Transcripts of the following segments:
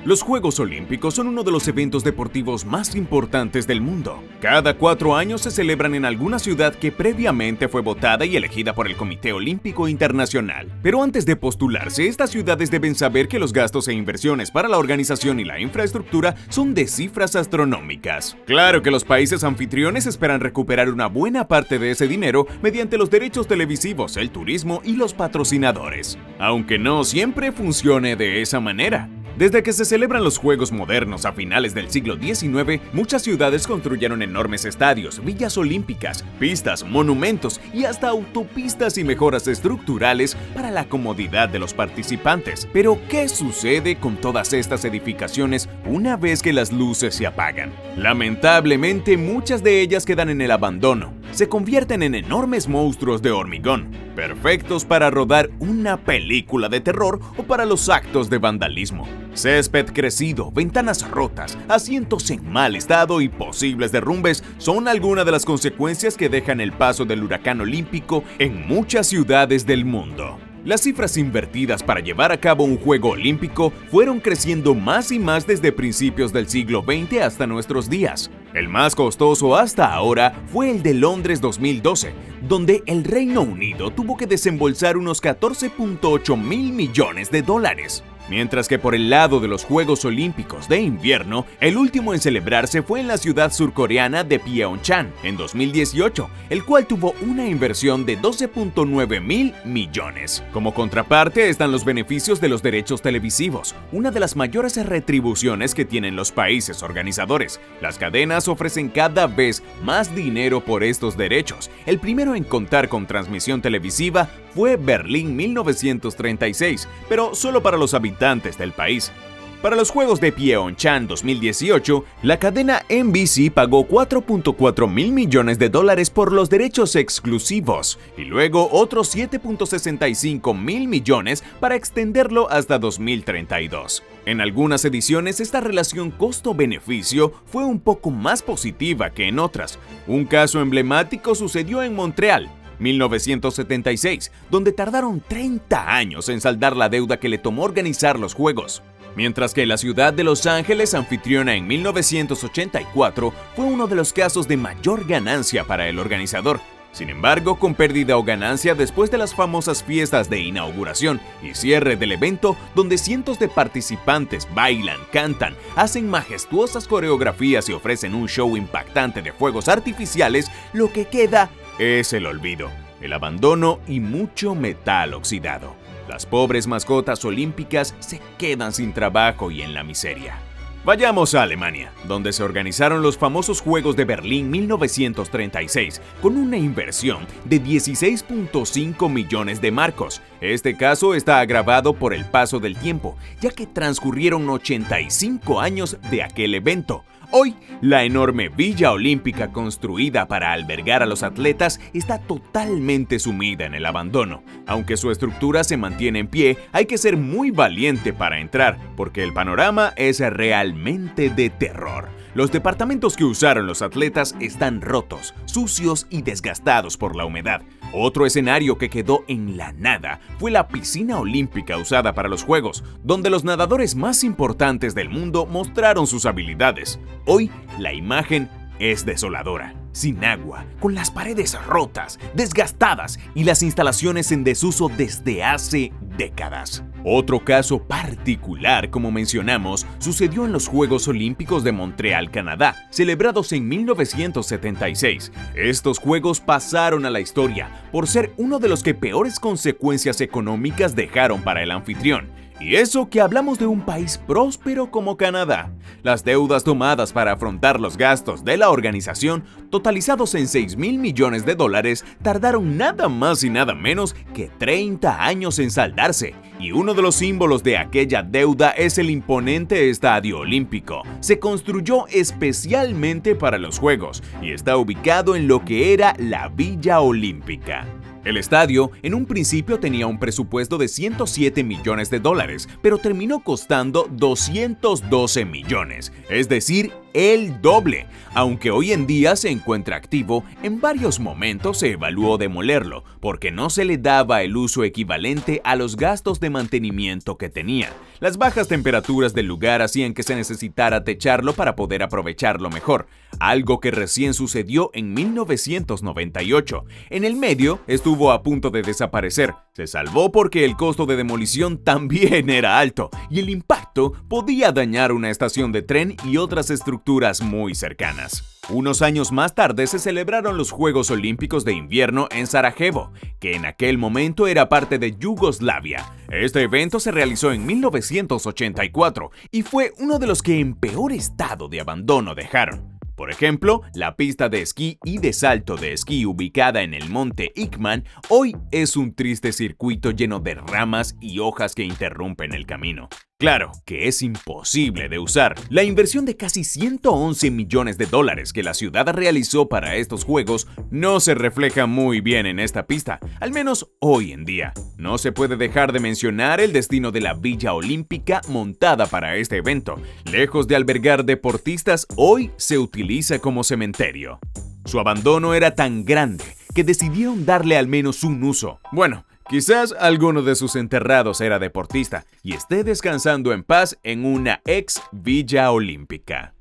Los Juegos Olímpicos son uno de los eventos deportivos más importantes del mundo. Cada 4 años se celebran en alguna ciudad que previamente fue votada y elegida por el Comité Olímpico Internacional. Pero antes de postularse, estas ciudades deben saber que los gastos e inversiones para la organización y la infraestructura son de cifras astronómicas. Claro que los países anfitriones esperan recuperar una buena parte de ese dinero mediante los derechos televisivos, el turismo y los patrocinadores. Aunque no siempre funcione de esa manera. Desde que se celebran los Juegos modernos a finales del siglo XIX, muchas ciudades construyeron enormes estadios, villas olímpicas, pistas, monumentos y hasta autopistas y mejoras estructurales para la comodidad de los participantes. Pero, ¿qué sucede con todas estas edificaciones una vez que las luces se apagan? Lamentablemente, muchas de ellas quedan en el abandono. Se convierten en enormes monstruos de hormigón, perfectos para rodar una película de terror o para los actos de vandalismo. Césped crecido, ventanas rotas, asientos en mal estado y posibles derrumbes son algunas de las consecuencias que dejan el paso del huracán olímpico en muchas ciudades del mundo. Las cifras invertidas para llevar a cabo un juego olímpico fueron creciendo más y más desde principios del siglo XX hasta nuestros días. El más costoso hasta ahora fue el de Londres 2012, donde el Reino Unido tuvo que desembolsar unos 14.8 mil millones de dólares. Mientras que por el lado de los Juegos Olímpicos de invierno, el último en celebrarse fue en la ciudad surcoreana de Pyeongchang en 2018, el cual tuvo una inversión de 12.9 mil millones. Como contraparte están los beneficios de los derechos televisivos, una de las mayores retribuciones que tienen los países organizadores. Las cadenas ofrecen cada vez más dinero por estos derechos. El primero en contar con transmisión televisiva fue Berlín 1936, pero solo para los habitantes del país. Para los Juegos de Pyeongchang 2018, la cadena NBC pagó 4.4 mil millones de dólares por los derechos exclusivos y luego otros 7.65 mil millones para extenderlo hasta 2032. En algunas ediciones, esta relación costo-beneficio fue un poco más positiva que en otras. Un caso emblemático sucedió en Montreal, 1976, donde tardaron 30 años en saldar la deuda que le tomó organizar los Juegos. Mientras que la ciudad de Los Ángeles, anfitriona en 1984, fue uno de los casos de mayor ganancia para el organizador. Sin embargo, con pérdida o ganancia después de las famosas fiestas de inauguración y cierre del evento, donde cientos de participantes bailan, cantan, hacen majestuosas coreografías y ofrecen un show impactante de fuegos artificiales, lo que queda es el olvido, el abandono y mucho metal oxidado. Las pobres mascotas olímpicas se quedan sin trabajo y en la miseria. Vayamos a Alemania, donde se organizaron los famosos Juegos de Berlín 1936, con una inversión de 16.5 millones de marcos. Este caso está agravado por el paso del tiempo, ya que transcurrieron 85 años de aquel evento. Hoy, la enorme Villa Olímpica construida para albergar a los atletas está totalmente sumida en el abandono. Aunque su estructura se mantiene en pie, hay que ser muy valiente para entrar, porque el panorama es realmente de terror. Los departamentos que usaron los atletas están rotos, sucios y desgastados por la humedad. Otro escenario que quedó en la nada fue la piscina olímpica usada para los Juegos, donde los nadadores más importantes del mundo mostraron sus habilidades. Hoy, la imagen es desoladora, sin agua, con las paredes rotas, desgastadas y las instalaciones en desuso desde hace décadas. Otro caso particular, como mencionamos, sucedió en los Juegos Olímpicos de Montreal, Canadá, celebrados en 1976. Estos Juegos pasaron a la historia por ser uno de los que peores consecuencias económicas dejaron para el anfitrión. Y eso que hablamos de un país próspero como Canadá. Las deudas tomadas para afrontar los gastos de la organización, totalizados en 6 mil millones de dólares, tardaron nada más y nada menos que 30 años en saldarse. Y uno de los símbolos de aquella deuda es el imponente Estadio Olímpico. Se construyó especialmente para los Juegos y está ubicado en lo que era la Villa Olímpica. El estadio en un principio tenía un presupuesto de 107 millones de dólares, pero terminó costando 212 millones, es decir, el doble. Aunque hoy en día se encuentra activo, en varios momentos se evaluó demolerlo porque no se le daba el uso equivalente a los gastos de mantenimiento que tenía. Las bajas temperaturas del lugar hacían que se necesitara techarlo para poder aprovecharlo mejor, algo que recién sucedió en 1998. En el medio estuvo a punto de desaparecer. Se salvó porque el costo de demolición también era alto y el impacto podía dañar una estación de tren y otras estructuras muy cercanas. Unos años más tarde se celebraron los Juegos Olímpicos de Invierno en Sarajevo, que en aquel momento era parte de Yugoslavia. Este evento se realizó en 1984 y fue uno de los que en peor estado de abandono dejaron. Por ejemplo, la pista de esquí y de salto de esquí ubicada en el monte Ikman hoy es un triste circuito lleno de ramas y hojas que interrumpen el camino. Claro que es imposible de usar. La inversión de casi 111 millones de dólares que la ciudad realizó para estos juegos no se refleja muy bien en esta pista, al menos hoy en día. No se puede dejar de mencionar el destino de la Villa Olímpica montada para este evento. Lejos de albergar deportistas, hoy se utiliza como cementerio. Su abandono era tan grande que decidieron darle al menos un uso. Bueno, quizás alguno de sus enterrados era deportista y esté descansando en paz en una ex Villa Olímpica.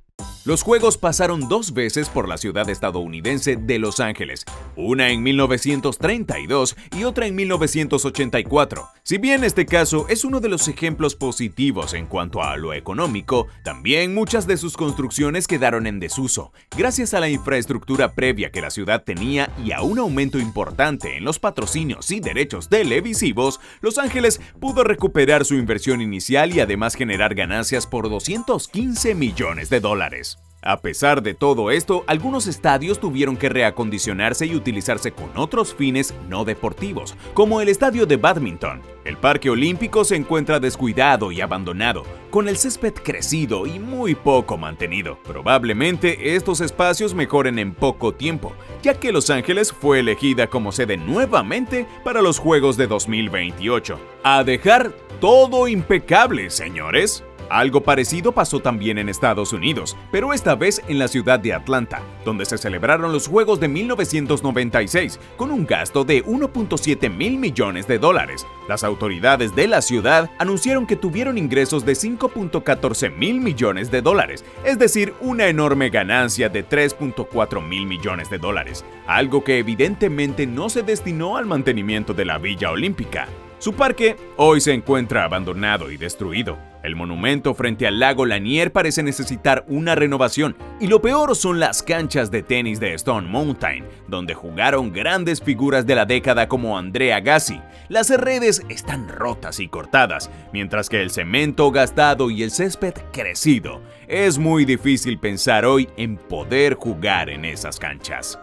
Los Juegos pasaron 2 veces por la ciudad estadounidense de Los Ángeles, una en 1932 y otra en 1984. Si bien este caso es uno de los ejemplos positivos en cuanto a lo económico, también muchas de sus construcciones quedaron en desuso. Gracias a la infraestructura previa que la ciudad tenía y a un aumento importante en los patrocinios y derechos televisivos, Los Ángeles pudo recuperar su inversión inicial y además generar ganancias por 215 millones de dólares. A pesar de todo esto, algunos estadios tuvieron que reacondicionarse y utilizarse con otros fines no deportivos, como el estadio de bádminton. El parque olímpico se encuentra descuidado y abandonado, con el césped crecido y muy poco mantenido. Probablemente estos espacios mejoren en poco tiempo, ya que Los Ángeles fue elegida como sede nuevamente para los Juegos de 2028. A dejar todo impecable, señores. Algo parecido pasó también en Estados Unidos, pero esta vez en la ciudad de Atlanta, donde se celebraron los Juegos de 1996 con un gasto de 1.7 mil millones de dólares. Las autoridades de la ciudad anunciaron que tuvieron ingresos de 5.14 mil millones de dólares, es decir, una enorme ganancia de 3.4 mil millones de dólares, algo que evidentemente no se destinó al mantenimiento de la Villa Olímpica. Su parque hoy se encuentra abandonado y destruido. El monumento frente al lago Lanier parece necesitar una renovación, y lo peor son las canchas de tenis de Stone Mountain, donde jugaron grandes figuras de la década como Andre Agassi. Las redes están rotas y cortadas, mientras que el cemento gastado y el césped crecido. Es muy difícil pensar hoy en poder jugar en esas canchas.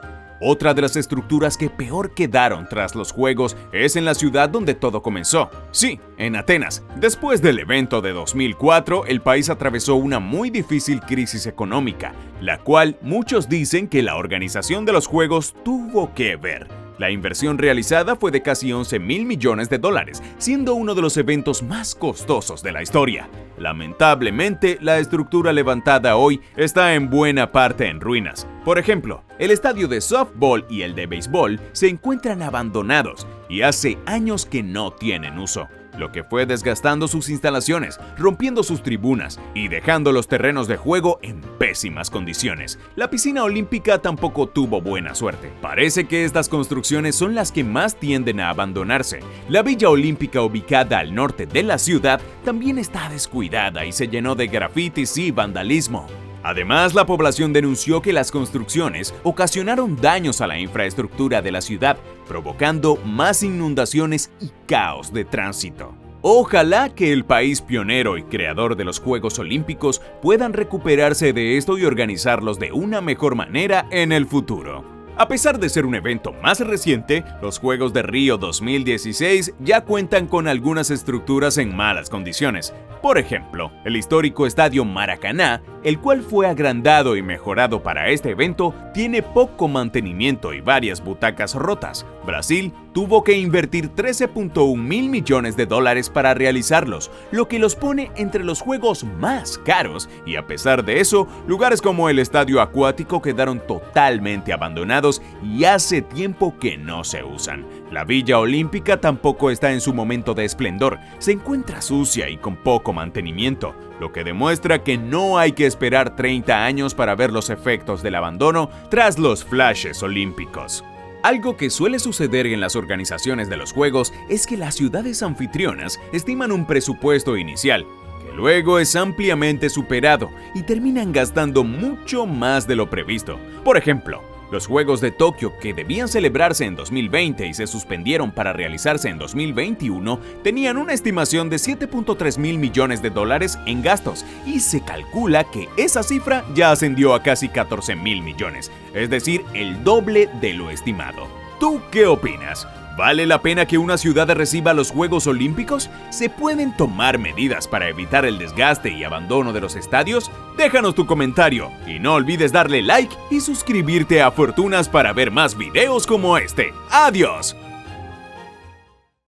Otra de las estructuras que peor quedaron tras los Juegos es en la ciudad donde todo comenzó. Sí, en Atenas. Después del evento de 2004, el país atravesó una muy difícil crisis económica, la cual muchos dicen que la organización de los Juegos tuvo que ver. La inversión realizada fue de casi 11 mil millones de dólares, siendo uno de los eventos más costosos de la historia. Lamentablemente, la estructura levantada hoy está en buena parte en ruinas. Por ejemplo, el estadio de softball y el de béisbol se encuentran abandonados y hace años que no tienen uso, lo que fue desgastando sus instalaciones, rompiendo sus tribunas y dejando los terrenos de juego en pésimas condiciones. La piscina olímpica tampoco tuvo buena suerte. Parece que estas construcciones son las que más tienden a abandonarse. La Villa Olímpica, ubicada al norte de la ciudad, también está descuidada y se llenó de grafitis y vandalismo. Además, la población denunció que las construcciones ocasionaron daños a la infraestructura de la ciudad, provocando más inundaciones y caos de tránsito. Ojalá que el país pionero y creador de los Juegos Olímpicos puedan recuperarse de esto y organizarlos de una mejor manera en el futuro. A pesar de ser un evento más reciente, los Juegos de Río 2016 ya cuentan con algunas estructuras en malas condiciones. Por ejemplo, el histórico Estadio Maracaná el cual fue agrandado y mejorado para este evento, tiene poco mantenimiento y varias butacas rotas. Brasil tuvo que invertir 13.1 mil millones de dólares para realizarlos, lo que los pone entre los juegos más caros, y a pesar de eso, lugares como el estadio acuático quedaron totalmente abandonados y hace tiempo que no se usan. La Villa Olímpica tampoco está en su momento de esplendor, se encuentra sucia y con poco mantenimiento, lo que demuestra que no hay que esperar 30 años para ver los efectos del abandono tras los flashes olímpicos. Algo que suele suceder en las organizaciones de los Juegos es que las ciudades anfitrionas estiman un presupuesto inicial, que luego es ampliamente superado y terminan gastando mucho más de lo previsto. Por ejemplo, los Juegos de Tokio, que debían celebrarse en 2020 y se suspendieron para realizarse en 2021, tenían una estimación de 7.3 mil millones de dólares en gastos, y se calcula que esa cifra ya ascendió a casi 14 mil millones, es decir, el doble de lo estimado. ¿Tú qué opinas? ¿Vale la pena que una ciudad reciba los Juegos Olímpicos? ¿Se pueden tomar medidas para evitar el desgaste y abandono de los estadios? Déjanos tu comentario y no olvides darle like y suscribirte a Fortunas para ver más videos como este. ¡Adiós!